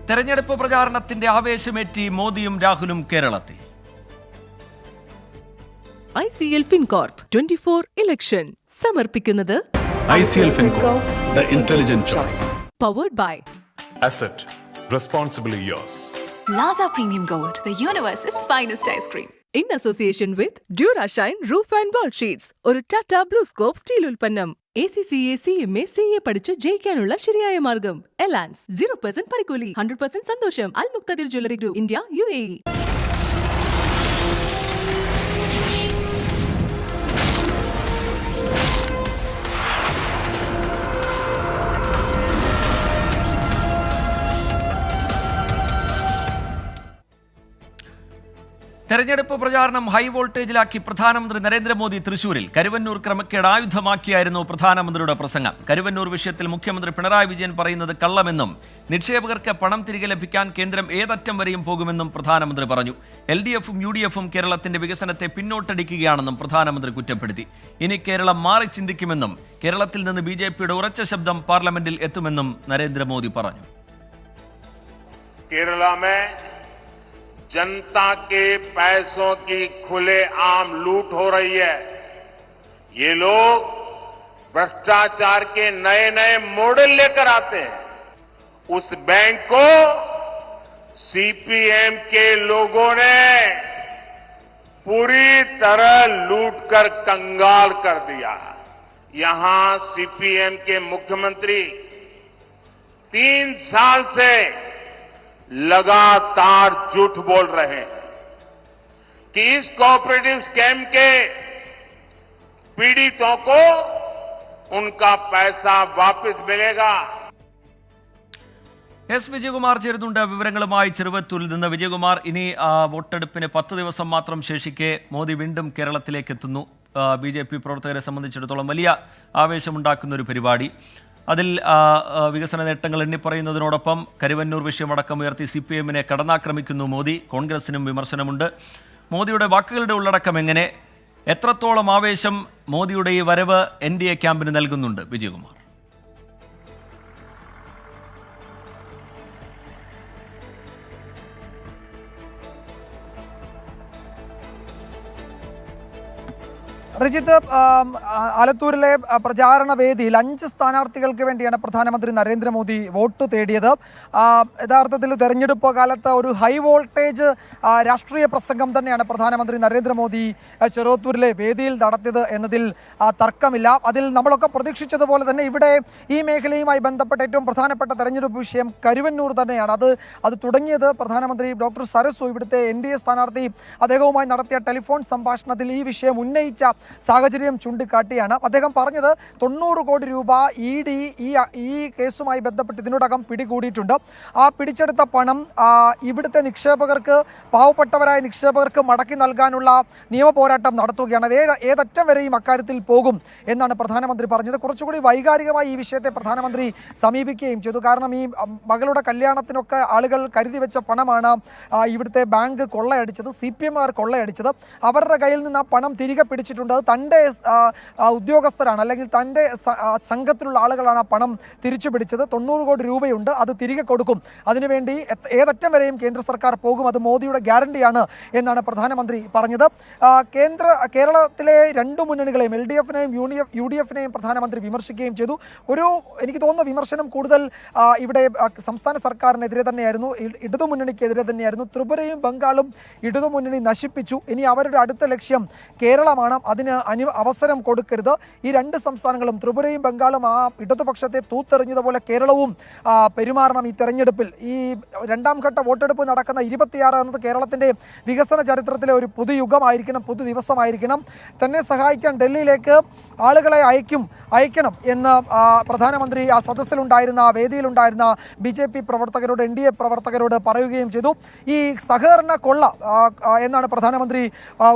തെരഞ്ഞെടുപ്പ് പ്രചാരണത്തിന്റെ ആവേശമേറ്റി മോദിയും രാഹുലും കേരളത്തിൽ. ICL FinCorp 24 ഇലക്ഷൻ സമർപ്പിക്കുന്നത് ICL FinCorp, the intelligent choice. Powered by Asset, responsibly yours. Laza Premium Gold, the universe's finest ice cream. in association with Durashine Roof and Wall Sheets. ഒരു Tata blue scope steel ഉൽപ്പന്നം. ACCA CMA CA പഠിച്ച് ജയിക്കാനുള്ള ശരിയായ മാർഗം. എലാൻസ് 0% പണിക്കൂലി, 100% സന്തോഷം. അൽ മുക്തദിർ jewellery group, India, UAE. തെരഞ്ഞെടുപ്പ് പ്രചാരണം ഹൈ വോൾട്ടേജിലാക്കി പ്രധാനമന്ത്രി നരേന്ദ്രമോദി തൃശൂരിൽ. കരുവന്നൂർ ക്രമക്കേട് ആയുധമാക്കിയായിരുന്നു പ്രധാനമന്ത്രിയുടെ പ്രസംഗം. കരുവന്നൂർ വിഷയത്തിൽ മുഖ്യമന്ത്രി പിണറായി വിജയൻ പറയുന്നത് കള്ളമെന്നും നിക്ഷേപകർക്ക് പണം തിരികെ ലഭിക്കാൻ കേന്ദ്രം ഏതറ്റം വരെയും പോകുമെന്നും പ്രധാനമന്ത്രി പറഞ്ഞു. LDFും UDFും കേരളത്തിന്റെ വികസനത്തെ പിന്നോട്ടടിക്കുകയാണെന്നും പ്രധാനമന്ത്രി കുറ്റപ്പെടുത്തി. ഇനി കേരളം മാറി ചിന്തിക്കുമെന്നും കേരളത്തിൽ നിന്ന് BJPയുടെ ഉറച്ച ശബ്ദം പാർലമെന്റിൽ എത്തുമെന്നും നരേന്ദ്രമോദി പറഞ്ഞു. जनता के पैसों की खुलेआम लूट हो रही है. ये लोग भ्रष्टाचार के नए नए मॉडल लेकर आते हैं. उस बैंक को CPM के लोगों ने पूरी तरह लूटकर कंगाल कर दिया. यहां CPM के मुख्यमंत्री 3 साल से लगातार झूठ बोल रहे हैं कि इस कोऑपरेटिव स्कैम के पीड़ितों को उनका पैसा वापस मिलेगा. എസ് വിജയകുമാർ ചേരുന്നുണ്ട് വിവരങ്ങളുമായി. ചെറുവത്തൂരിൽ നിന്ന് വിജയകുമാർ, ഇനി വോട്ടെടുപ്പിന് 10 ദിവസം മാത്രം ശേഷിക്കെ മോദി വീണ്ടും കേരളത്തിലേക്ക് എത്തുന്നു. BJP പ്രവർത്തകരെ സംബന്ധിച്ചിടത്തോളം വലിയ ആവേശമുണ്ടാക്കുന്ന ഒരു പരിപാടി. അതിൽ വികസന നേട്ടങ്ങൾ എണ്ണിപ്പറയുന്നതിനോടൊപ്പം കരുവന്നൂർ വിഷയമടക്കം ഉയർത്തി CPMനെ കടന്നാക്രമിക്കുന്നു മോദി. കോൺഗ്രസിനും വിമർശനമുണ്ട്. മോദിയുടെ വാക്കുകളുടെ ഉള്ളടക്കം എങ്ങനെ, എത്രത്തോളം ആവേശം മോദിയുടെ ഈ വരവ് NDA ക്യാമ്പിന് നൽകുന്നുണ്ട് വിജയകുമാർ? റിജിത്ത്, ആലത്തൂരിലെ പ്രചാരണ വേദിയിൽ 5 സ്ഥാനാർത്ഥികൾക്ക് വേണ്ടിയാണ് പ്രധാനമന്ത്രി നരേന്ദ്രമോദി വോട്ട് തേടിയത്. യഥാർത്ഥത്തിൽ തെരഞ്ഞെടുപ്പ് കാലത്ത് ഒരു ഹൈ വോൾട്ടേജ് രാഷ്ട്രീയ പ്രസംഗം തന്നെയാണ് പ്രധാനമന്ത്രി നരേന്ദ്രമോദി ചെറുവത്തൂരിലെ വേദിയിൽ നടത്തിയത് എന്നതിൽ തർക്കമില്ല. അതിൽ നമ്മളൊക്കെ പ്രതീക്ഷിച്ചതുപോലെ തന്നെ ഇവിടെ ഈ മേഖലയുമായി ബന്ധപ്പെട്ട ഏറ്റവും പ്രധാനപ്പെട്ട തെരഞ്ഞെടുപ്പ് വിഷയം കരുവന്നൂർ തന്നെയാണ്. അത് തുടങ്ങിയത് പ്രധാനമന്ത്രി ഡോക്ടർ സരസു, ഇവിടുത്തെ NDA സ്ഥാനാർത്ഥി, അദ്ദേഹവുമായി നടത്തിയ ടെലിഫോൺ സംഭാഷണത്തിൽ ഈ വിഷയം ഉന്നയിച്ച സാഹചര്യം ചൂണ്ടിക്കാട്ടിയാണ്. അദ്ദേഹം പറഞ്ഞത് 90 കോടി രൂപ ED ഈ കേസുമായി ബന്ധപ്പെട്ട് ഇതിനോടകം പിടികൂടിയിട്ടുണ്ട്. ആ പിടിച്ചെടുത്ത പണം ഇവിടുത്തെ നിക്ഷേപകർക്ക്, പാവപ്പെട്ടവരായ നിക്ഷേപകർക്ക് മടക്കി നൽകാനുള്ള നിയമ പോരാട്ടം നടത്തുകയാണ്. ഏതറ്റം വരെയും അക്കാര്യത്തിൽ പോകും എന്നാണ് പ്രധാനമന്ത്രി പറഞ്ഞത്. കുറച്ചുകൂടി വൈകാരികമായി ഈ വിഷയത്തെ പ്രധാനമന്ത്രി സമീപിക്കുകയും ചെയ്തു. കാരണം ഈ മകളുടെ കല്യാണത്തിനൊക്കെ ആളുകൾ കരുതി വെച്ച പണമാണ് ഇവിടുത്തെ ബാങ്ക് കൊള്ളയടിച്ചത്, CPMകാർ കൊള്ളയടിച്ചത്. അവരുടെ കയ്യിൽ നിന്ന് ആ പണം തിരികെ പിടിച്ചിട്ടുണ്ട്. തൻ്റെ ഉദ്യോഗസ്ഥരാണ്, അല്ലെങ്കിൽ തൻ്റെ സംഘത്തിലുള്ള ആളുകളാണ് ആ പണം തിരിച്ചു പിടിച്ചത്. 90 കോടി രൂപയുണ്ട്, അത് തിരികെ കൊടുക്കും. അതിനുവേണ്ടി ഏതറ്റം വരെയും കേന്ദ്ര സർക്കാർ പോകും, അത് മോദിയുടെ ഗ്യാരണ്ടിയാണ് എന്നാണ് പ്രധാനമന്ത്രി പറഞ്ഞത്. കേരളത്തിലെ 2 മുന്നണികളെയും, LDFനെയും UDFനെയും പ്രധാനമന്ത്രി വിമർശിക്കുകയും ചെയ്തു. എനിക്ക് തോന്നുന്ന വിമർശനം കൂടുതൽ ഇവിടെ സംസ്ഥാന സർക്കാരിനെതിരെ തന്നെയായിരുന്നു, ഇടതുമുന്നണിക്കെതിരെ തന്നെയായിരുന്നു. ത്രിപുരയും ബംഗാളും ഇടതുമുന്നണി നശിപ്പിച്ചു. ഇനി അവരുടെ അടുത്ത ലക്ഷ്യം കേരളമാണ്. അതിന് അവസരം കൊടുക്കരുത്. ഈ 2 സംസ്ഥാനങ്ങളും, ത്രിപുരയും ബംഗാളും, ആ ഇടതുപക്ഷത്തെ തൂത്തെറിഞ്ഞതുപോലെ കേരളവും പെരുമാറണം ഈ തെരഞ്ഞെടുപ്പിൽ. ഈ 2ാം ഘട്ട വോട്ടെടുപ്പ് നടക്കുന്ന 26 എന്നത് കേരളത്തിൻ്റെ വികസന ചരിത്രത്തിലെ ഒരു പുതുയുഗമായിരിക്കണം, പുതു ദിവസമായിരിക്കണം. തന്നെ സഹായിക്കാൻ ഡൽഹിയിലേക്ക് ആളുകളെ അയക്കണം എന്ന് പ്രധാനമന്ത്രി ആ സദസ്സിലുണ്ടായിരുന്ന, ആ വേദിയിലുണ്ടായിരുന്ന BJP പ്രവർത്തകരോട്, NDA പ്രവർത്തകരോട് പറയുകയും ചെയ്തു. ഈ സഹകരണ കൊള്ള എന്നാണ് പ്രധാനമന്ത്രി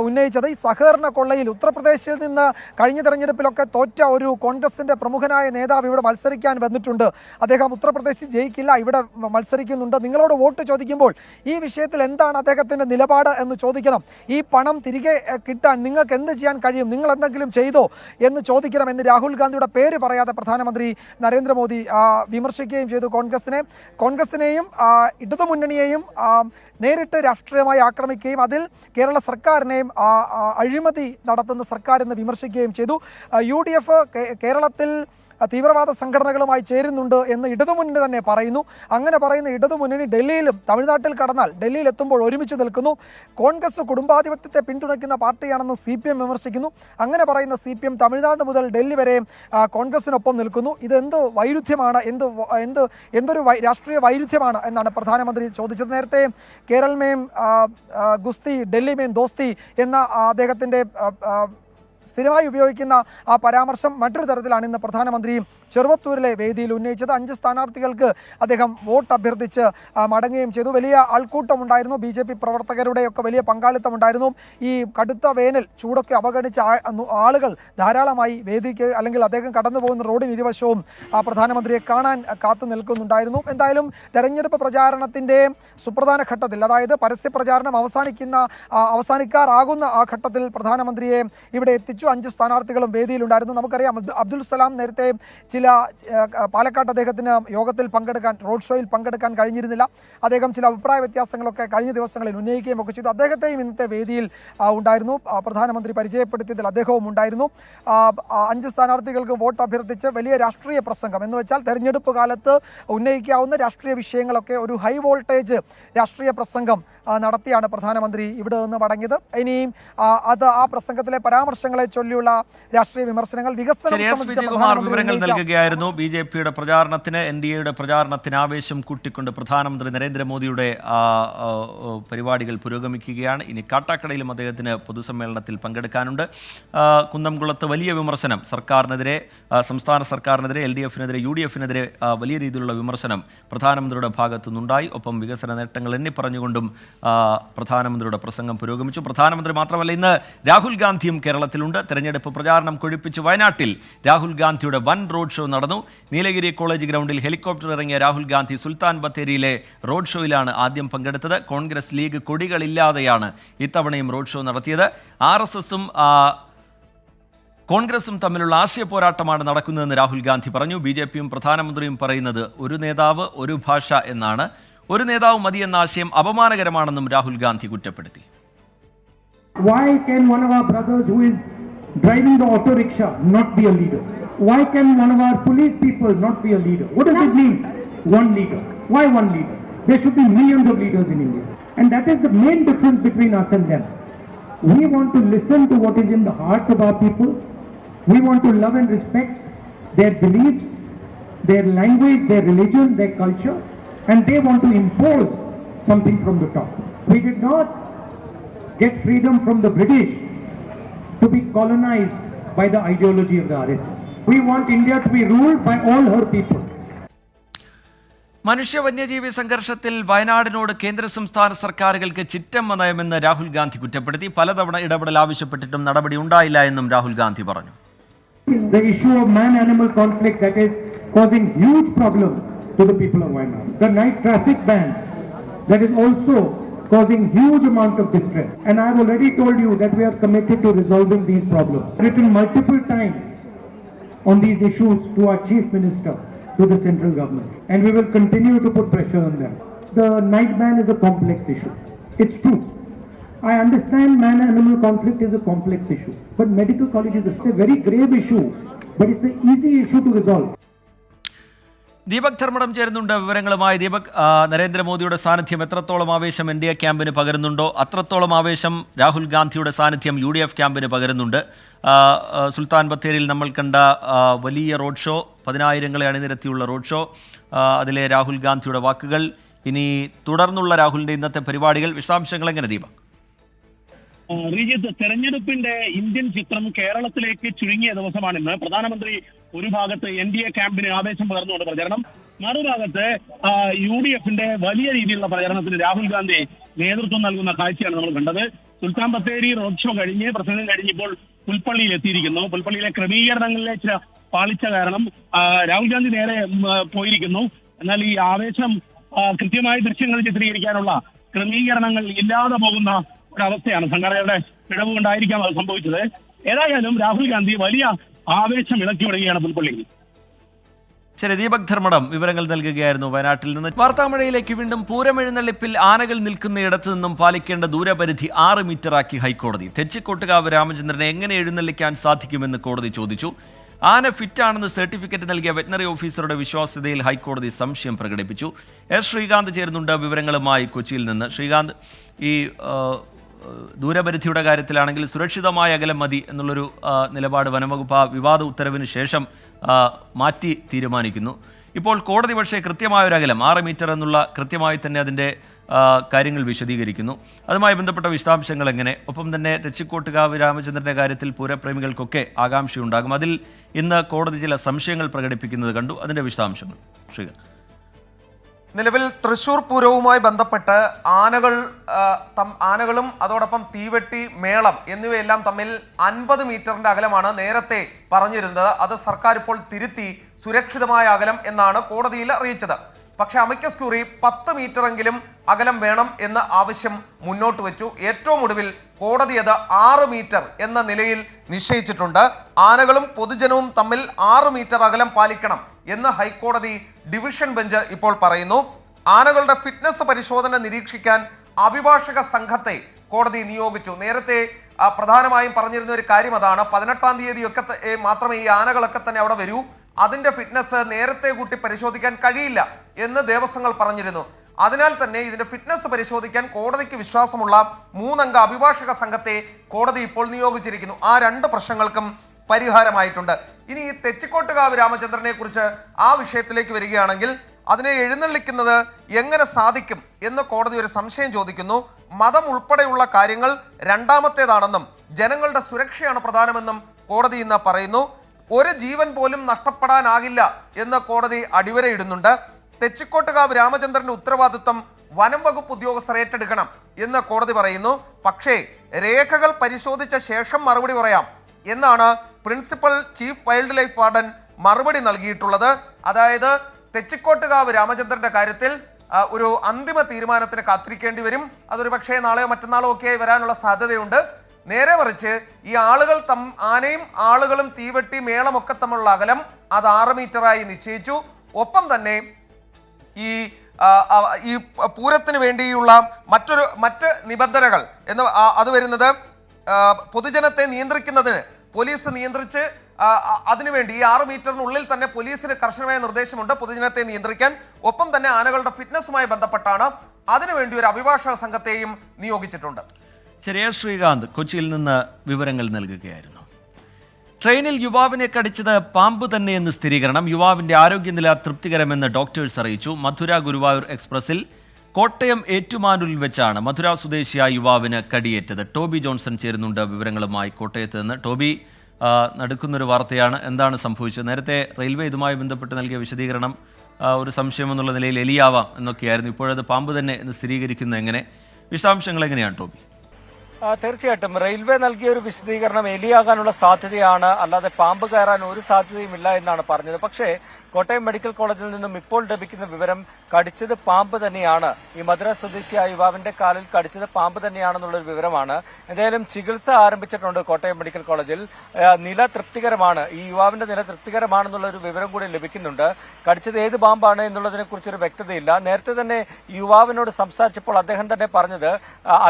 ഉന്നയിച്ചത്. ഈ സഹകരണ കൊള്ളയിൽ ഉത്തർപ്രദേശ് ഉത്തർപ്രദേശിൽ നിന്ന് കഴിഞ്ഞ തെരഞ്ഞെടുപ്പിലൊക്കെ തോറ്റ ഒരു കോൺഗ്രസിന്റെ പ്രമുഖനായ നേതാവ് ഇവിടെ മത്സരിക്കാൻ വന്നിട്ടുണ്ട്. അദ്ദേഹം ഉത്തർപ്രദേശിൽ ജയിക്കില്ല, ഇവിടെ മത്സരിക്കുന്നുണ്ട്. നിങ്ങളോട് വോട്ട് ചോദിക്കുമ്പോൾ ഈ വിഷയത്തിൽ എന്താണ് അദ്ദേഹത്തിന്റെ നിലപാട് എന്ന് ചോദിക്കണം. ഈ പണം തിരികെ കിട്ടാൻ നിങ്ങൾക്ക് എന്ത് ചെയ്യാൻ കഴിയും, നിങ്ങൾ എന്തെങ്കിലും ചെയ്തോ എന്ന് ചോദിക്കണം എന്ന് രാഹുൽ ഗാന്ധിയുടെ പേര് പറയാതെ പ്രധാനമന്ത്രി നരേന്ദ്രമോദി വിമർശിക്കുകയും ചെയ്തു. കോൺഗ്രസിനെയും ഇടതുമുന്നണിയെയും നേരിട്ട് രാഷ്ട്രീയമായി ആക്രമിക്കുകയും അതിൽ കേരള സർക്കാരിനെയും അഴിമതി നടത്തുന്ന സർക്കാരെന്ന് വിമർശിക്കുകയും ചെയ്തു. UDF കേരളത്തിൽ തീവ്രവാദ സംഘടനകളുമായി ചേരുന്നുണ്ട് എന്ന് ഇടതുമുന്നണി തന്നെ പറയുന്നു. അങ്ങനെ പറയുന്ന ഇടതുമുന്നണി ഡൽഹിയിലും തമിഴ്നാട്ടിൽ കടന്നാൽ ഡൽഹിയിൽ എത്തുമ്പോൾ ഒരുമിച്ച് നിൽക്കുന്നു. കോൺഗ്രസ് കുടുംബാധിപത്യത്തെ പിന്തുണയ്ക്കുന്ന പാർട്ടിയാണെന്ന് CPM വിമർശിക്കുന്നു. അങ്ങനെ പറയുന്ന CPM തമിഴ്നാട് മുതൽ ഡൽഹി വരെ കോൺഗ്രസിനൊപ്പം നിൽക്കുന്നു. ഇതെന്ത് വൈരുദ്ധ്യമാണ്, എന്തൊരു രാഷ്ട്രീയ വൈരുദ്ധ്യമാണ് എന്നാണ് പ്രധാനമന്ത്രി ചോദിച്ചത്. നേരത്തെ കേരൾ മേം ഗുസ്തി ഡൽഹി മേം ദോസ്തി എന്ന അദ്ദേഹത്തിൻ്റെ സ്ഥിരമായി ഉപയോഗിക്കുന്ന ആ പരാമർശം മറ്റൊരു തരത്തിലാണ് ഇന്ന് പ്രധാനമന്ത്രി ചെറുവത്തൂരിലെ വേദിയിൽ ഉന്നയിച്ചത്. 5 സ്ഥാനാർത്ഥികൾക്ക് അദ്ദേഹം വോട്ട് അഭ്യർത്ഥിച്ച് മടങ്ങുകയും ചെയ്തു. വലിയ ആൾക്കൂട്ടമുണ്ടായിരുന്നു, BJP പ്രവർത്തകരുടെയൊക്കെ വലിയ പങ്കാളിത്തമുണ്ടായിരുന്നു. ഈ കടുത്ത വേനൽ ചൂടൊക്കെ അവഗണിച്ച ആളുകൾ ധാരാളമായി വേദിക്ക് അല്ലെങ്കിൽ അദ്ദേഹം കടന്നു പോകുന്ന റോഡിന് ഇരുവശവും പ്രധാനമന്ത്രിയെ കാണാൻ കാത്തു നിൽക്കുന്നുണ്ടായിരുന്നു. എന്തായാലും തെരഞ്ഞെടുപ്പ് പ്രചാരണത്തിൻ്റെ സുപ്രധാന ഘട്ടത്തിൽ, അതായത് പരസ്യ പ്രചാരണം അവസാനിക്കാറാകുന്ന ആ ഘട്ടത്തിൽ പ്രധാനമന്ത്രിയെ ഇവിടെ എത്തിച്ചു. 5 സ്ഥാനാർത്ഥികളും വേദിയിലുണ്ടായിരുന്നു. നമുക്കറിയാം അബ്ദുൽ സലാം നേരത്തെ പാലക്കാട്ട് അദ്ദേഹത്തിന് യോഗത്തിൽ റോഡ് ഷോയിൽ പങ്കെടുക്കാൻ കഴിഞ്ഞിരുന്നില്ല. അദ്ദേഹം ചില അഭിപ്രായ വ്യത്യാസങ്ങളൊക്കെ കഴിഞ്ഞ ദിവസങ്ങളിൽ ഉന്നയിക്കുകയും ഒക്കെ ചെയ്തു. അദ്ദേഹത്തെയും ഇന്നത്തെ വേദിയിൽ ഉണ്ടായിരുന്നു. പ്രധാനമന്ത്രി പരിചയപ്പെടുത്തിയതിൽ അദ്ദേഹവും ഉണ്ടായിരുന്നു. 5 സ്ഥാനാർത്ഥികൾക്ക് വോട്ട് അഭ്യർത്ഥിച്ച് വലിയ രാഷ്ട്രീയ പ്രസംഗം എന്ന് വെച്ചാൽ തെരഞ്ഞെടുപ്പ് കാലത്ത് ഉന്നയിക്കാവുന്ന രാഷ്ട്രീയ വിഷയങ്ങളൊക്കെ ഒരു ഹൈ വോൾട്ടേജ് രാഷ്ട്രീയ പ്രസംഗം നടത്തിയാണ് പ്രധാനമന്ത്രി ഇവിടെ നിന്ന് മടങ്ങിയത്. ഇനിയും ആ പ്രസംഗത്തിലെ പരാമർശങ്ങളെ ചൊല്ലിയുള്ള രാഷ്ട്രീയ വിമർശനങ്ങൾ വിവരങ്ങൾ നൽകുകയായിരുന്നു. BJPയുടെ പ്രചാരണത്തിന് NDAയുടെ പ്രചാരണത്തിന് ആവേശം കൂട്ടിക്കൊണ്ട് പ്രധാനമന്ത്രി നരേന്ദ്രമോദിയുടെ പരിപാടികൾ പുരോഗമിക്കുകയാണ്. ഇനി കാട്ടാക്കടയിലും അദ്ദേഹത്തിന് പൊതുസമ്മേളനത്തിൽ പങ്കെടുക്കാനുണ്ട്. കുന്നംകുളത്ത് വലിയ വിമർശനം സർക്കാരിനെതിരെ, സംസ്ഥാന സർക്കാരിനെതിരെ, LDFനെതിരെ, UDFനെതിരെ വലിയ രീതിയിലുള്ള വിമർശനം പ്രധാനമന്ത്രിയുടെ ഭാഗത്തുനിന്നുണ്ടായി. ഒപ്പം വികസന നേട്ടങ്ങൾ എണ്ണി പറഞ്ഞുകൊണ്ടും പ്രധാനമന്ത്രിയുടെ പ്രസംഗം പുരോഗമിച്ചു. പ്രധാനമന്ത്രി മാത്രമല്ല, ഇന്ന് രാഹുൽ ഗാന്ധിയും കേരളത്തിലുണ്ട്. തെരഞ്ഞെടുപ്പ് പ്രചാരണം കൊഴുപ്പിച്ച് വയനാട്ടിൽ രാഹുൽ ഗാന്ധിയുടെ വൻ റോഡ് ഷോ നടന്നു. നീലഗിരി കോളേജ് ഗ്രൗണ്ടിൽ ഹെലികോപ്റ്റർ ഇറങ്ങിയ രാഹുൽ ഗാന്ധി സുൽത്താൻ ബത്തേരിയിലെ റോഡ് ഷോയിലാണ് ആദ്യം പങ്കെടുത്തത്. കോൺഗ്രസ് ലീഗ് കൊടികളില്ലാതെയാണ് ഇത്തവണയും റോഡ് ഷോ നടത്തിയത്. RSSും കോൺഗ്രസും തമ്മിലുള്ള ആശയ പോരാട്ടമാണ് നടക്കുന്നതെന്ന് രാഹുൽ ഗാന്ധി പറഞ്ഞു. BJPയും പ്രധാനമന്ത്രിയും പറയുന്നത് ഒരു നേതാവ് ഒരു ഭാഷ എന്നാണ്. ഒരു നേതാവ് മതി എന്ന ആശയം അപമാനകരമാണെന്നും രാഹുൽ ഗാന്ധി കുറ്റപ്പെടുത്തി. Why can one of our brothers who is driving the auto rickshaw not be a leader? Why can one of our police people not be a leader? What does it mean? One leader. Why one leader? There should be millions of leaders in India. And that is the main difference between us and them. We want to listen to what is in the heart of our people. We want to love and respect their beliefs, their language, their religion, their culture. And they want to impose something from the top. We did not get freedom from the British to be colonized by the ideology of the RSS. We want India to be ruled by all her people. മനുഷ്യ വന്യജീവി സംഘർഷത്തിൽ വയനാടിനോട് കേന്ദ്ര സംസ്ഥാന സർക്കാരുകൾക്ക് ചിറ്റമ്മ നയമെന്ന് രാഹുൽ ഗാന്ധി കുറ്റപ്പെടുത്തി. പലതവണ ഇടപെടൽ ആവശ്യപ്പെട്ടിട്ടും നടപടി ഉണ്ടായില്ല എന്നും രാഹുൽ ഗാന്ധി പറഞ്ഞു. The issue of man-animal conflict that is causing huge problems to the people of Wayanad. The night traffic ban that is also causing huge amount of distress. And I have already told you that we are committed to resolving these problems. Written multiple times on these issues to our Chief Minister, to the central government. And we will continue to put pressure on them. The night ban is a complex issue. It's true. I understand man-animal conflict is a complex issue. But medical college is a very grave issue. But it's an easy issue to resolve. Deepak Dharmadam ചേരുന്നുണ്ട് വിവരങ്ങളുമായി. ദീപക്, നരേന്ദ്രമോദിയുടെ സാന്നിധ്യം എത്രത്തോളം ആവേശം NDA ക്യാമ്പിന് പകരുന്നുണ്ടോ അത്രത്തോളം ആവേശം രാഹുൽ ഗാന്ധിയുടെ സാന്നിധ്യം UDF ക്യാമ്പിന് പകരുന്നുണ്ട്. സുൽത്താൻ ബത്തേരിയിൽ നമ്മൾ കണ്ട വലിയ റോഡ് ഷോ, 10,000ങ്ങളെ അണിനിരത്തിയുള്ള റോഡ് ഷോ, അതിലെ രാഹുൽ ഗാന്ധിയുടെ വാക്കുകൾ, ഇനി തുടർന്നുള്ള രാഹുലിൻ്റെ ഇന്നത്തെ പരിപാടികൾ, വിശദാംശങ്ങൾ എങ്ങനെ ദീപക്? റീജിത്ത്, തെരഞ്ഞെടുപ്പിന്റെ ഇന്ത്യൻ ചിത്രം കേരളത്തിലേക്ക് ചുരുങ്ങിയ ദിവസമാണിന്ന്. പ്രധാനമന്ത്രി ഒരു ഭാഗത്ത് NDA ക്യാമ്പിന് ആവേശം പകർന്നുകൊണ്ട് പ്രചരണം, മറുഭാഗത്ത് UDFന്റെ വലിയ രീതിയിലുള്ള പ്രചരണത്തിന് രാഹുൽ ഗാന്ധി നേതൃത്വം നൽകുന്ന കാഴ്ചയാണ് നമ്മൾ കണ്ടത്. സുൽത്താൻ ബത്തേരി റോഡ് ഷോ കഴിഞ്ഞ് പ്രസംഗം കഴിഞ്ഞപ്പോൾ പുൽപ്പള്ളിയിൽ എത്തിയിരിക്കുന്നു. പുൽപ്പള്ളിയിലെ ക്രമീകരണങ്ങളിലെ ചില പാളിച്ച കാരണം രാഹുൽ ഗാന്ധി നേരെ പോയിരിക്കുന്നു. എന്നാൽ ഈ ആവേശം കൃത്യമായ ദൃശ്യങ്ങൾ ചിത്രീകരിക്കാനുള്ള ക്രമീകരണങ്ങൾ ഇല്ലാതെ പോകുന്ന ഒരവസ്ഥയാണ്. സംഘടനയുടെ പിഴവ് കൊണ്ടായിരിക്കാം അത് സംഭവിച്ചത്. ഏതായാലും രാഹുൽ ഗാന്ധി വലിയ ആവേശം ഇളക്കി വിടുകയാണ് പുൽപ്പള്ളിയിൽ. ശരി, ദീപക് ധർമ്മടം വിവരങ്ങൾ നൽകുകയായിരുന്നു വയനാട്ടിൽ നിന്ന്. വാർത്താമഴയിലേക്ക് വീണ്ടും. പൂരമെഴുന്നള്ളിപ്പിൽ ആനകൾ നിൽക്കുന്നയിടത്തു നിന്നും പാലിക്കേണ്ട ദൂരപരിധി 6 മീറ്ററാക്കി ഹൈക്കോടതി. തെച്ചിക്കോട്ടുകാവ് രാമചന്ദ്രനെ എങ്ങനെ എഴുന്നള്ളിക്കാൻ സാധിക്കുമെന്ന് കോടതി ചോദിച്ചു. ആന ഫിറ്റാണെന്ന് സർട്ടിഫിക്കറ്റ് നൽകിയ വെറ്റിനറി ഓഫീസറുടെ വിശ്വാസ്യതയിൽ ഹൈക്കോടതി സംശയം പ്രകടിപ്പിച്ചു. S. ശ്രീകാന്ത് ചേരുന്നുണ്ട് വിവരങ്ങളുമായി കൊച്ചിയിൽ നിന്ന്. ശ്രീകാന്ത്, ഈ ദൂരപരിധിയുടെ കാര്യത്തിലാണെങ്കിൽ സുരക്ഷിതമായ അകലം മതി എന്നുള്ളൊരു നിലപാട് വനംവകുപ്പ് വിവാദ ഉത്തരവിന് ശേഷം മാറ്റി തീരുമാനിക്കുന്നു. ഇപ്പോൾ കോടതി പക്ഷേ കൃത്യമായൊരു അകലം 6 മീറ്റർ എന്നുള്ള കൃത്യമായി തന്നെ അതിൻ്റെ കാര്യങ്ങൾ വിശദീകരിക്കുന്നു. അതുമായി ബന്ധപ്പെട്ട വിശദാംശങ്ങൾ എങ്ങനെ? ഒപ്പം തന്നെ തെച്ചിക്കോട്ടുകാവ് രാമചന്ദ്രൻ്റെ കാര്യത്തിൽ പൂരപ്രേമികൾക്കൊക്കെ ആകാംക്ഷയുണ്ടാകും. അതിൽ ഇന്ന് കോടതി ചില സംശയങ്ങൾ പ്രകടിപ്പിക്കുന്നത് കണ്ടു. അതിൻ്റെ വിശദാംശങ്ങൾ ശ്രീകാന്ത്. നിലവിൽ തൃശൂർ പൂരവുമായി ബന്ധപ്പെട്ട് ആനകളും അതോടൊപ്പം തീവെട്ടി, മേളം എന്നിവയെല്ലാം തമ്മിൽ 50 മീറ്ററിന്റെ അകലമാണ് നേരത്തെ പറഞ്ഞിരുന്നത്. അത് സർക്കാർ ഇപ്പോൾ തിരുത്തി സുരക്ഷിതമായ അകലം എന്നാണ് കോടതിയിൽ അറിയിച്ചത്. പക്ഷേ അമിക്കസ് ക്യൂറി 10 മീറ്ററെങ്കിലും അകലം വേണം എന്ന ആവശ്യം മുന്നോട്ട് വെച്ചു. ഏറ്റവും ഒടുവിൽ കോടതി അത് 6 മീറ്റർ എന്ന നിലയിൽ നിശ്ചയിച്ചിട്ടുണ്ട്. ആനകളും പൊതുജനവും തമ്മിൽ 6 മീറ്റർ അകലം പാലിക്കണം എന്ന് ഹൈക്കോടതി ഡിവിഷൻ ബെഞ്ച് ഇപ്പോൾ പറയുന്നു. ആനകളുടെ ഫിറ്റ്നസ് പരിശോധന നിരീക്ഷിക്കാൻ അഭിഭാഷക സംഘത്തെ കോടതി നിയോഗിച്ചു. നേരത്തെ പ്രധാനമായും പറഞ്ഞിരുന്ന ഒരു കാര്യം അതാണ്. 18-ാം തീയതിയൊക്കെ മാത്രമേ ഈ ആനകളൊക്കെ തന്നെ അവിടെ വരൂ. അതിന്റെ ഫിറ്റ്നസ് നേരത്തെ കൂട്ടി പരിശോധിക്കാൻ കഴിയില്ല എന്ന് ദേവസ്വങ്ങൾ പറഞ്ഞിരുന്നു. അതിനാൽ തന്നെ ഇതിന്റെ ഫിറ്റ്നസ് പരിശോധിക്കാൻ കോടതിക്ക് വിശ്വാസമുള്ള 3 അംഗ അഭിഭാഷക സംഘത്തെ കോടതി ഇപ്പോൾ നിയോഗിച്ചിരിക്കുന്നു. ആ 2 പ്രശ്നങ്ങൾക്കും പരിഹാരമായിട്ടുണ്ട്. ഇനി ഈ തെച്ചിക്കോട്ടുകാവ് രാമചന്ദ്രനെ കുറിച്ച് ആ വിഷയത്തിലേക്ക് വരികയാണെങ്കിൽ അതിനെ എഴുന്നള്ളിക്കുന്നത് എങ്ങനെ സാധിക്കും എന്ന് കോടതി ഒരു സംശയം ചോദിക്കുന്നു. മതം ഉൾപ്പെടെയുള്ള കാര്യങ്ങൾ രണ്ടാമത്തേതാണെന്നും ജനങ്ങളുടെ സുരക്ഷയാണ് പ്രധാനമെന്നും കോടതി ഇന്ന് പറയുന്നു. ഒരു ജീവൻ പോലും നഷ്ടപ്പെടാനാകില്ല എന്ന് കോടതി അടിവരയിടുന്നുണ്ട്. തെച്ചിക്കോട്ടുകാവ് രാമചന്ദ്രന്റെ ഉത്തരവാദിത്വം വനം വകുപ്പ് ഉദ്യോഗസ്ഥർ ഏറ്റെടുക്കണം എന്ന് കോടതി പറയുന്നു. പക്ഷേ രേഖകൾ പരിശോധിച്ച ശേഷം മറുപടി പറയാം എന്നാണ് principal chief wild life warden മറുപടി നൽകിയിട്ടുള്ളത്. അതായത് തെച്ചിക്കോട്ടുകാവ് രാമചന്ദ്രന്റെ കാര്യത്തിൽ ഒരു അന്തിമ തീരുമാനത്തിന് കാത്തിരിക്കേണ്ടി വരും. അതൊരു പക്ഷേ നാളെയോ മറ്റന്നാളോ ഒക്കെ വരാനുള്ള സാധ്യതയുണ്ട്. നേരെ മറിച്ച് ഈ ആനയും ആളുകളും തീവെട്ടി മേളമൊക്കെ തമ്മിലുള്ള അകലം അത് 6 മീറ്ററായി നിശ്ചയിച്ചു. ഒപ്പം തന്നെ ഈ പൂരത്തിന് വേണ്ടിയുള്ള മറ്റ് നിബന്ധനകൾ എന്ന് അത് വരുന്നത് പൊതുജനത്തെ നിയന്ത്രിക്കുന്നതിന് പോലീസ് നിയന്ത്രിച്ച് അതിനുവേണ്ടി ഈ 6 മീറ്ററിനുള്ളിൽ തന്നെ പോലീസിന് കർശനമായ നിർദ്ദേശമുണ്ട് പൊതുജനത്തെ നിയന്ത്രിക്കാൻ. ഒപ്പം തന്നെ ആനകളുടെ ഫിറ്റ്നസുമായി ബന്ധപ്പെട്ടാണ് അതിനുവേണ്ടി ഒരു അഭിഭാഷക സംഘത്തെയും നിയോഗിച്ചിട്ടുണ്ട്. ശരിയാ, ശ്രീകാന്ത് കൊച്ചിയിൽ നിന്ന് വിവരങ്ങൾ നൽകുകയായിരുന്നു. ട്രെയിനിൽ യുവാവിനെ കടിച്ചത് പാമ്പ് തന്നെയെന്ന് സ്ഥിരീകരണം. യുവാവിന്റെ ആരോഗ്യനില തൃപ്തികരമെന്ന് ഡോക്ടേഴ്സ് അറിയിച്ചു. മധുര ഗുരുവായൂർ എക്സ്പ്രസിൽ കോട്ടയം ഏറ്റുമാനൂരിൽ വെച്ചാണ് മധുര സ്വദേശിയായ യുവാവിന് കടിയേറ്റത്. ടോബി ജോൺസൺ ചേരുന്നുണ്ട് വിവരങ്ങളുമായി കോട്ടയത്ത് നിന്ന്. ടോബി, നടക്കുന്നൊരു വാർത്തയാണ്. എന്താണ് സംഭവിച്ചത്? നേരത്തെ റെയിൽവേ ഇതുമായി ബന്ധപ്പെട്ട് നൽകിയ വിശദീകരണം ഒരു സംശയം എന്നുള്ള നിലയിൽ എലിയാവാം എന്നൊക്കെയായിരുന്നു. ഇപ്പോഴത് പാമ്പ് തന്നെ എന്ന് സ്ഥിരീകരിക്കുന്നത് എങ്ങനെ? വിശദാംശങ്ങൾ എങ്ങനെയാണ് ടോബി? തീർച്ചയായിട്ടും റെയിൽവേ നൽകിയ ഒരു വിശദീകരണം എലിയാകാനുള്ള സാധ്യതയാണ്, അല്ലാതെ പാമ്പ് കയറാൻ ഒരു സാധ്യതയുമില്ല എന്നാണ് പറഞ്ഞത്. പക്ഷേ കോട്ടയം മെഡിക്കൽ കോളേജിൽ നിന്നും ഇപ്പോൾ ലഭിക്കുന്ന വിവരം കടിച്ചത് പാമ്പ് തന്നെയാണ്. ഈ മധുര സ്വദേശിയായ യുവാവിന്റെ കാലിൽ കടിച്ചത് പാമ്പ് തന്നെയാണെന്നുള്ളൊരു വിവരമാണ്. എന്തായാലും ചികിത്സ ആരംഭിച്ചിട്ടുണ്ട് കോട്ടയം മെഡിക്കൽ കോളേജിൽ. നില തൃപ്തികരമാണ്, ഈ യുവാവിന്റെ നില തൃപ്തികരമാണെന്നുള്ളൊരു വിവരം കൂടി ലഭിക്കുന്നുണ്ട്. കടിച്ചത് ഏത് പാമ്പാണ് എന്നുള്ളതിനെ കുറിച്ചൊരു വ്യക്തതയില്ല. നേരത്തെ തന്നെ യുവാവിനോട് സംസാരിച്ചപ്പോൾ അദ്ദേഹം തന്നെ പറഞ്ഞത്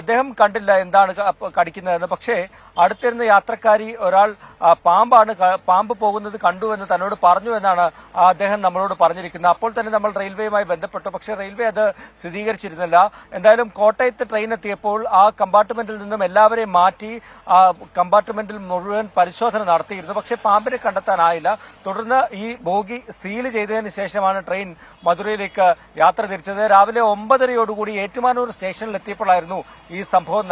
അദ്ദേഹം കണ്ടില്ല എന്താണ് കടിക്കുന്നതെന്ന്. പക്ഷേ അടുത്തിരുന്ന യാത്രക്കാരി ഒരാൾ പാമ്പ് പോകുന്നത് കണ്ടു എന്ന് തന്നോട് പറഞ്ഞു എന്നാണ് അദ്ദേഹം നമ്മളോട് പറഞ്ഞിരിക്കുന്നത്. അപ്പോൾ തന്നെ നമ്മൾ റെയിൽവേയുമായി ബന്ധപ്പെട്ടു, പക്ഷേ റെയിൽവേ അത് സ്ഥിരീകരിച്ചിരുന്നില്ല. എന്തായാലും കോട്ടയത്ത് ട്രെയിൻ എത്തിയപ്പോൾ ആ കമ്പാർട്ട്മെന്റിൽ നിന്നും എല്ലാവരെയും മാറ്റി കമ്പാർട്ട്മെന്റിൽ മുഴുവൻ പരിശോധന നടത്തിയിരുന്നു. പക്ഷേ പാമ്പിനെ കണ്ടെത്താനായില്ല. തുടർന്ന് ഈ ബോഗി സീൽ ചെയ്തതിന് ശേഷമാണ് ട്രെയിൻ മധുരയിലേക്ക് യാത്ര തിരിച്ചത്. രാവിലെ 9:30 ഏറ്റുമാനൂർ സ്റ്റേഷനിൽ എത്തിയപ്പോഴായിരുന്നു ഈ സംഭവം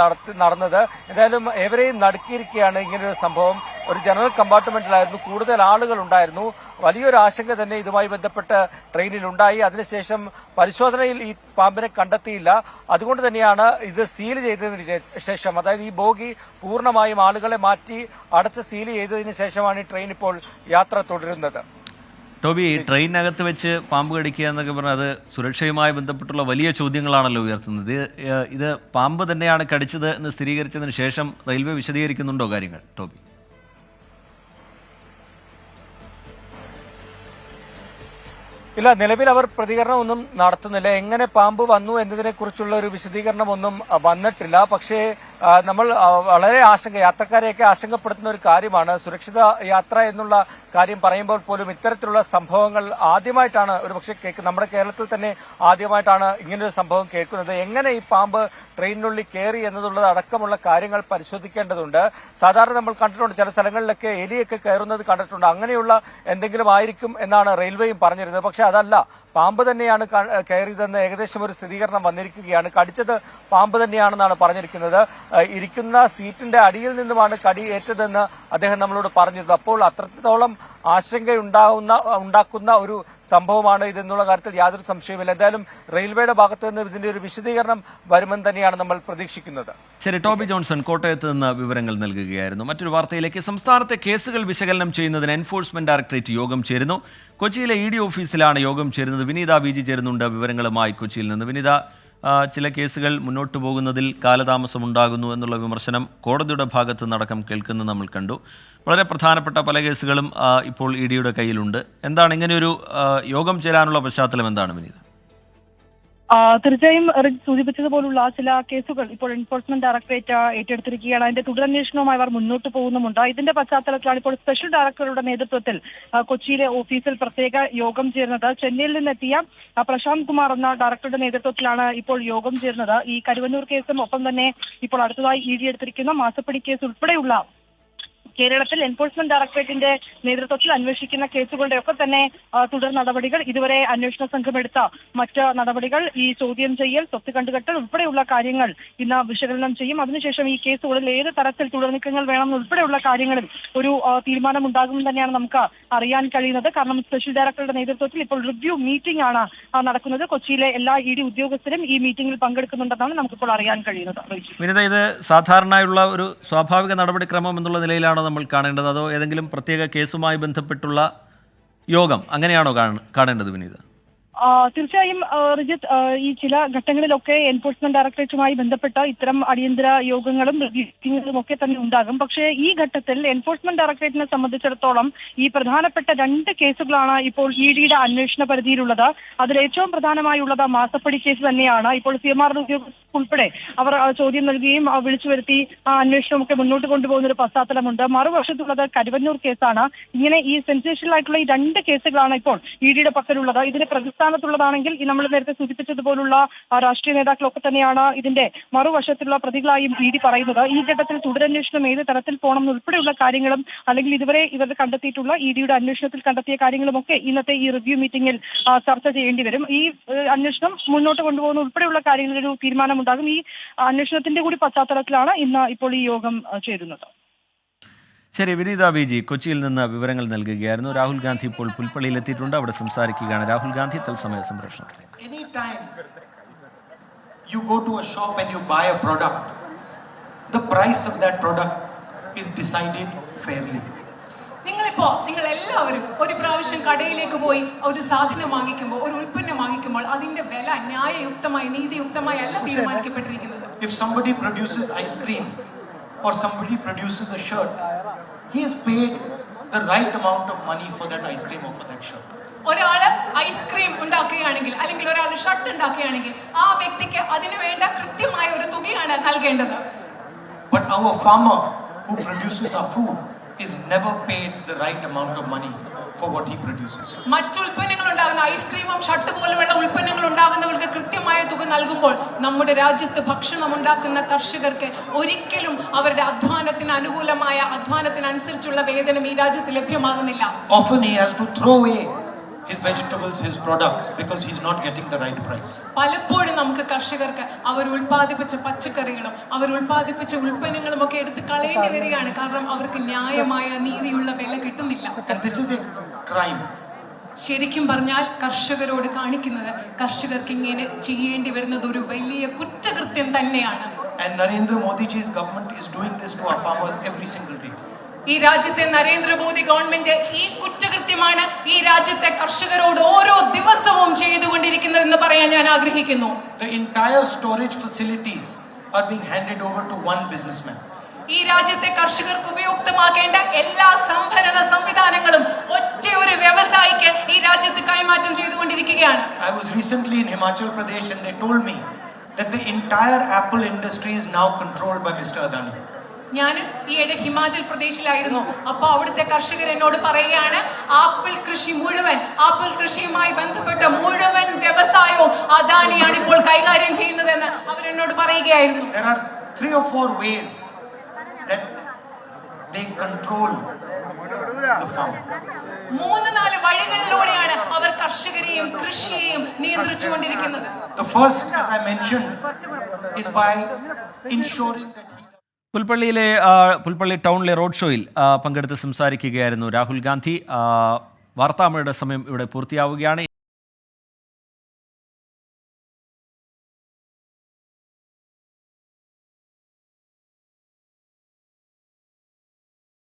നടന്നത്. എന്തായാലും ഏവരെയും നടുക്കിയിരിക്കുകയാണ് ഇങ്ങനൊരു സംഭവം. ഒരു ജനറൽ കമ്പാർട്ട്മെന്റിലായിരുന്നു, കൂടുതൽ ആളുകൾ ഉണ്ടായിരുന്നു. വലിയൊരു ആശങ്ക തന്നെ ഇതുമായി ബന്ധപ്പെട്ട് ട്രെയിനിൽ ഉണ്ടായി. അതിനുശേഷം പരിശോധനയിൽ ഈ പാമ്പിനെ കണ്ടെത്തിയില്ല. അതുകൊണ്ട് തന്നെയാണ് ഇത് സീൽ ചെയ്തതിന് ശേഷം, അതായത് ഈ ബോഗി പൂർണ്ണമായും ആളുകളെ മാറ്റി അടച്ച് സീൽ ചെയ്തതിന് ശേഷമാണ് ഈ ട്രെയിൻ ഇപ്പോൾ യാത്ര തുടരുന്നത്. ടോബി, ട്രെയിനകത്ത് വെച്ച് പാമ്പ് കടിക്കുക എന്നൊക്കെ പറഞ്ഞാൽ അത് സുരക്ഷയുമായി ബന്ധപ്പെട്ടുള്ള വലിയ ചോദ്യങ്ങളാണല്ലോ ഉയർത്തുന്നത്. ഇത് പാമ്പ് തന്നെയാണ് കടിച്ചത് എന്ന് സ്ഥിരീകരിച്ചതിന് ശേഷം റെയിൽവേ വിശദീകരിക്കുന്നുണ്ടോ കാര്യങ്ങൾ? ടോബി, ഇല്ല, നിലവിൽ അവർ പ്രതികരണം ഒന്നും നടത്തുന്നില്ല. എങ്ങനെ പാമ്പ് വന്നു എന്നതിനെ കുറിച്ചുള്ള ഒരു വിശദീകരണം ഒന്നും വന്നിട്ടില്ല. പക്ഷേ നമ്മൾ വളരെ യാത്രക്കാരെയൊക്കെ ആശങ്കപ്പെടുത്തുന്ന ഒരു കാര്യമാണ്. സുരക്ഷിത യാത്ര എന്നുള്ള കാര്യം പറയുമ്പോൾ പോലും ഇത്തരത്തിലുള്ള സംഭവങ്ങൾ ആദ്യമായിട്ടാണ് ഒരുപക്ഷെ നമ്മുടെ കേരളത്തിൽ തന്നെ ആദ്യമായിട്ടാണ് ഇങ്ങനൊരു സംഭവം കേൾക്കുന്നത്. എങ്ങനെ ഈ പാമ്പ് ട്രെയിനിനുള്ളിൽ കയറി എന്നതുള്ളത് അടക്കമുള്ള കാര്യങ്ങൾ പരിശോധിക്കേണ്ടതുണ്ട്. സാധാരണ നമ്മൾ കണ്ടിട്ടുണ്ട്, ചില സ്ഥലങ്ങളിലൊക്കെ എലിയൊക്കെ കയറുന്നത് കണ്ടിട്ടുണ്ട്. അങ്ങനെയുള്ള എന്തെങ്കിലും ആയിരിക്കും എന്നാണ് റെയിൽവേയും പറഞ്ഞിരുന്നത്. പക്ഷെ അതല്ല, പാമ്പ് തന്നെയാണ് കയറിയതെന്ന് ഏകദേശം ഒരു സ്ഥിരീകരണം വന്നിരിക്കുകയാണ്. കടിച്ചത് പാമ്പ് തന്നെയാണെന്നാണ് പറഞ്ഞിരിക്കുന്നത്. ഇരിക്കുന്ന സീറ്റിന്റെ അടിയിൽ നിന്നുമാണ് കടി ഏറ്റതെന്ന് അദ്ദേഹം നമ്മളോട് പറഞ്ഞിരുന്നു. അപ്പോൾ അത്രത്തോളം ഉണ്ടാക്കുന്ന ഒരു സംഭവമാണ് ഇതെന്നുള്ള കാര്യത്തിൽ യാതൊരു സംശയവുമില്ല. എന്തായാലും റെയിൽവേയുടെ ഭാഗത്ത് നിന്ന് ഇതിന്റെ ഒരു വിശദീകരണം വരുമെന്ന് തന്നെയാണ് നമ്മൾ പ്രതീക്ഷിക്കുന്നത്. ശരി, ടോബി ജോൺസൺ കോട്ടയത്ത് നിന്ന് വിവരങ്ങൾ നൽകുകയായിരുന്നു. മറ്റൊരു വാർത്തയിലേക്ക്. സംസ്ഥാനത്തെ കേസുകൾ വിശകലനം ചെയ്യുന്നതിന് എൻഫോഴ്സ്മെന്റ് ഡയറക്ടറേറ്റ് യോഗം ചേരുന്നു. കൊച്ചിയിലെ ED ഓഫീസിലാണ് യോഗം ചേരുന്നത്. വിനീത BG ചേരുന്നുണ്ട് വിവരങ്ങളുമായി കൊച്ചിയിൽ നിന്ന്. വിനീത, ചില കേസുകൾ മുന്നോട്ട് പോകുന്നതിൽ കാലതാമസമുണ്ടാകുന്നു എന്നുള്ള വിമർശനം കോടതിയുടെ ഭാഗത്ത് നടക്കം കേൾക്കുന്നത് നമ്മൾ കണ്ടു. വളരെ പ്രധാനപ്പെട്ട പല കേസുകളും ഇപ്പോൾ EDയുടെ കയ്യിലുണ്ട്. എന്താണ് ഇങ്ങനെയൊരു യോഗം ചേരാനുള്ള പശ്ചാത്തലം എന്താണ് വിനീത? തീർച്ചയായും സൂചിപ്പിച്ചതുപോലുള്ള ചില കേസുകൾ ഇപ്പോൾ എൻഫോഴ്സ്മെന്റ് ഡയറക്ടറേറ്റ് ഏറ്റെടുത്തിരിക്കുകയാണ്. അതിന്റെ തുടരന്വേഷണവുമായി അവർ മുന്നോട്ട് പോകുന്നുമുണ്ട്. ഇതിന്റെ പശ്ചാത്തലത്തിലാണ് ഇപ്പോൾ സ്പെഷ്യൽ ഡയറക്ടറുടെ നേതൃത്വത്തിൽ കൊച്ചിയിലെ ഓഫീസിൽ പ്രത്യേക യോഗം ചേർന്നത്. ചെന്നൈയിൽ നിന്നെത്തിയ പ്രശാന്ത് കുമാർ എന്ന ഡയറക്ടറുടെ നേതൃത്വത്തിലാണ് ഇപ്പോൾ യോഗം ചേർന്നത്. ഈ കരുവന്നൂർ കേസും ഒപ്പം തന്നെ ഇപ്പോൾ അടുത്തതായി ED എടുത്തിരിക്കുന്ന മാസപ്പടി കേസ് ഉൾപ്പെടെയുള്ള കേരളത്തിൽ എൻഫോഴ്സ്മെന്റ് ഡയറക്ടറേറ്റിന്റെ നേതൃത്വത്തിൽ അന്വേഷിക്കുന്ന കേസുകളുടെ ഒക്കെ തന്നെ തുടർ നടപടികൾ, ഇതുവരെ അന്വേഷണ സംഘം എടുത്ത മറ്റ് നടപടികൾ, ഈ ചോദ്യം ചെയ്യൽ, സ്വത്ത് കണ്ടുകെട്ടൽ ഉൾപ്പെടെയുള്ള കാര്യങ്ങൾ ഇന്ന് വിശകലനം ചെയ്യും. അതിനുശേഷം ഈ കേസുകളിൽ ഏത് തരത്തിൽ തുടർനീക്കങ്ങൾ വേണമെന്ന് ഉൾപ്പെടെയുള്ള കാര്യങ്ങളിൽ ഒരു തീരുമാനം ഉണ്ടാകുമെന്ന് തന്നെയാണ് നമുക്ക് അറിയാൻ കഴിയുന്നത്. കാരണം സ്പെഷ്യൽ ഡയറക്ടറുടെ നേതൃത്വത്തിൽ ഇപ്പോൾ റിവ്യൂ മീറ്റിംഗ് ആണ് നടക്കുന്നത്. കൊച്ചിയിലെ എല്ലാ ED ഉദ്യോഗസ്ഥരും ഈ മീറ്റിംഗിൽ പങ്കെടുക്കുന്നുണ്ടെന്നാണ് നമുക്കിപ്പോൾ അറിയാൻ കഴിയുന്നത്. വിനീത, ഇത് സാധാരണയുള്ള ഒരു സ്വാഭാവിക നടപടിക്രമം എന്നുള്ള നിലയിലാണ് നമ്മൾ കാണേണ്ടത്, അതോ ഏതെങ്കിലും പ്രത്യേക കേസുമായി ബന്ധപ്പെട്ടുള്ള യോഗം അങ്ങനെയാണോ കാണേണ്ടത് വിനീത? തീർച്ചയായും റിജിത്ത്, ഈ ചില ഘട്ടങ്ങളിലൊക്കെ എൻഫോഴ്സ്മെന്റ് ഡയറക്ടറേറ്റുമായി ബന്ധപ്പെട്ട ഇത്തരം അടിയന്തര യോഗങ്ങളും മീറ്റിംഗുകളും ഒക്കെ തന്നെ ഉണ്ടാകും. പക്ഷേ ഈ ഘട്ടത്തിൽ എൻഫോഴ്സ്മെന്റ് ഡയറക്ടറേറ്റിനെ സംബന്ധിച്ചിടത്തോളം ഈ പ്രധാനപ്പെട്ട 2 കേസുകളാണ് ഇപ്പോൾ EDയുടെ അന്വേഷണ പരിധിയിലുള്ളത്. അതിൽ ഏറ്റവും പ്രധാനമായുള്ളത് മാസപ്പടി കേസ് തന്നെയാണ്. ഇപ്പോൾ CMR ഉദ്യോഗസ്ഥർ ഉൾപ്പെടെ അവർ ചോദ്യം നൽകുകയും വിളിച്ചു വരുത്തി അന്വേഷണമൊക്കെ മുന്നോട്ട് കൊണ്ടുപോകുന്ന ഒരു പശ്ചാത്തലമുണ്ട്. മറുവശത്തുള്ളത് കരുവന്നൂർ കേസാണ്. ഇങ്ങനെ ഈ സെൻസേഷണൽ ആയിട്ടുള്ള ഈ 2 കേസുകളാണ് ഇപ്പോൾ EDയുടെ പക്കലുള്ളത്. ഇതിന് സ്ഥാനത്തുള്ളതാണെങ്കിൽ നമ്മൾ നേരത്തെ സൂചിപ്പിച്ചതുപോലുള്ള രാഷ്ട്രീയ നേതാക്കളൊക്കെ തന്നെയാണ് ഇതിന്റെ മറുവശത്തുള്ള പ്രതികളായും ED പറയുന്നത്. ഈ ഘട്ടത്തിൽ തുടരന്വേഷണം ഏത് തരത്തിൽ പോകണം ഉൾപ്പെടെയുള്ള കാര്യങ്ങളും, അല്ലെങ്കിൽ ഇതുവരെ ഇവർ കണ്ടെത്തിയിട്ടുള്ള EDയുടെ അന്വേഷണത്തിൽ കണ്ടെത്തിയ കാര്യങ്ങളുമൊക്കെ ഇന്നത്തെ ഈ റിവ്യൂ മീറ്റിംഗിൽ ചർച്ച ചെയ്യേണ്ടി വരും. ഈ അന്വേഷണം മുന്നോട്ട് കൊണ്ടുപോകുന്ന ഉൾപ്പെടെയുള്ള കാര്യങ്ങളിലൊരു തീരുമാനമുണ്ടാകും. ഈ അന്വേഷണത്തിന്റെ കൂടി പശ്ചാത്തലത്തിലാണ് ഇന്ന് ഇപ്പോൾ ഈ യോഗം ചേരുന്നത്. ശരി, വിനീത BG കൊച്ചിയിൽ നിന്ന് വിവരങ്ങൾ നൽകുകയായിരുന്നു. രാഹുൽ ഗാന്ധി ഇപ്പോൾ പുൽപ്പള്ളിയിൽ എത്തിയിട്ടുണ്ട്, അവിടെ സംസാരിക്കുകയാണ്. രാഹുൽ ഗാന്ധി തത്സമയ സംപ്രേഷണത്തിൽ. Anytime you go to a shop and you buy a product, the price of that product is decided fairly. നിങ്ങൾ എല്ലാവരും ഒരു പ്രാവശ്യം കടയിലേക്ക് പോയി ഒരു സാധനം വാങ്ങിക്കുമ്പോൾ, ഒരു ഉൽപ്പന്നം വാങ്ങിക്കുമ്പോൾ അതിന്റെ വില ന്യായയുക്തമായി നീതിയുക്തമായി അല്ല തീരുമാനിക്കപ്പെട്ടിരിക്കുന്നത്. If somebody produces ice cream or somebody produces a shirt, he has paid the right amount of money for that ice cream or for that shirt. ഒരാള് ഐസ്ക്രീം ഉണ്ടാക്കുകയാണെങ്കിൽ അല്ലെങ്കിൽ ഒരാൾ ഷർട്ട് ഉണ്ടാക്കുകയാണെങ്കിൽ ആ വ്യക്തിക്ക് അതിനു വേണ്ട കൃത്യമായ ഒരു തുകയാണ് നൽകേണ്ടത്. But our farmer who who produces our food is never paid the right amount of money for what he produces. മറ്റു ഉൽപ്പന്നങ്ങൾ ഉണ്ടാകുന്ന ഐസ്ക്രീമും ഷർട്ട് പോലെയുള്ള ഉൽപ്പന്നങ്ങൾ ഉണ്ടാകുന്നവർക്ക് കൃത്യമായ തുക നൽകുമ്പോൾ നമ്മുടെ രാജ്യത്ത് ഭക്ഷണം ഉണ്ടാക്കുന്ന കർഷകർക്ക് ഒരിക്കലും അവരുടെ അധ്വാനത്തിന് അനുകൂലമായ അധ്വാനത്തിനനുസരിച്ചുള്ള വേതനം ഈ രാജ്യത്ത് ലഭ്യമാകുന്നില്ല. Often he has to throw away his vegetables, his products, because he's not getting the right price. പലപ്പോഴും നമുക്ക് കർഷകർക്ക് അവർ ഉൽപ്പാദിപ്പിച്ച പച്ചക്കറികളും അവർ ഉൽപ്പാദിപ്പിച്ച ഉൽപ്പന്നങ്ങളും ഒക്കെ എടുത്ത് കളയേണ്ടി വരികയാണ്. കാരണം അവർക്ക് ന്യായമായ നീതിയുള്ള വില കിട്ടുന്നില്ല. And this is a crime. ശരിക്കും പറഞ്ഞാൽ കർഷകരോട് കാണിക്കുന്നത് കർഷകർക്ക് ഇങ്ങനെ ചെയ്യേണ്ടി വരുന്നത് ഒരു വലിയ കുറ്റകൃത്യം തന്നെയാണ്. And Narendra Modi ji's government is doing this to our farmers every single day. ഈ രാജ്യത്തെ നരേന്ദ്രമോദി ഗവൺമെന്റ് ഈ കുറ്റകൃത്യമാണ് ഈ രാജ്യത്തെ കർഷകരോട് ഓരോ ദിവസവും ചെയ്തുകൊണ്ടിരിക്കുന്നതെന്ന് പറയാൻ ഞാൻ ആഗ്രഹിക്കുന്നു. The entire storage facilities are being handed over to one businessman. ഈ രാജ്യത്തെ കർഷകർക്ക് ഉപയുക്തമാക്കേണ്ട എല്ലാ സംഭരണ സംവിധാനങ്ങളും ഒറ്റ ഒരു വ്യവസായിക്ക് ഈ രാജ്യത്ത് കൈമാറ്റം ചെയ്തുകൊണ്ടിരിക്കുകയാണ്. I was recently in Himachal Pradesh and they told me that the entire apple industry is now controlled by Mr. Adani. ഞാൻ ഈയിടെ ഹിമാചൽ പ്രദേശിലായിരുന്നു. അപ്പൊ അവിടുത്തെ കർഷകർ എന്നോട് പറയുകയാണ്, ആപ്പിൾ കൃഷി മുഴുവൻ, ആപ്പിൾ കൃഷിയുമായി ബന്ധപ്പെട്ട മുഴുവൻ വ്യവസായവും അദാനിയാണ് ഇപ്പോൾ കൈകാര്യം ചെയ്യുന്നതെന്ന് അവരെന്നോട് പറയുകയായിരുന്നു. There are 3 or 4 ways that they control the farm. 3-4 വഴികളിലൂടെയാണ് our കർഷകരെയും കൃഷിയെയും നിയന്ത്രിച്ചുകൊണ്ടിരിക്കുന്നത്. The first, as I mentioned, is by ensuring that Pulpally ടൗണിലെ റോഡ് ഷോയിൽ പങ്കെടുത്ത് സംസാരിക്കുകയായിരുന്നു രാഹുൽ ഗാന്ധി. വാർത്താമഴയുടെ സമയം ഇവിടെ പൂർത്തിയാവുകയാണ്.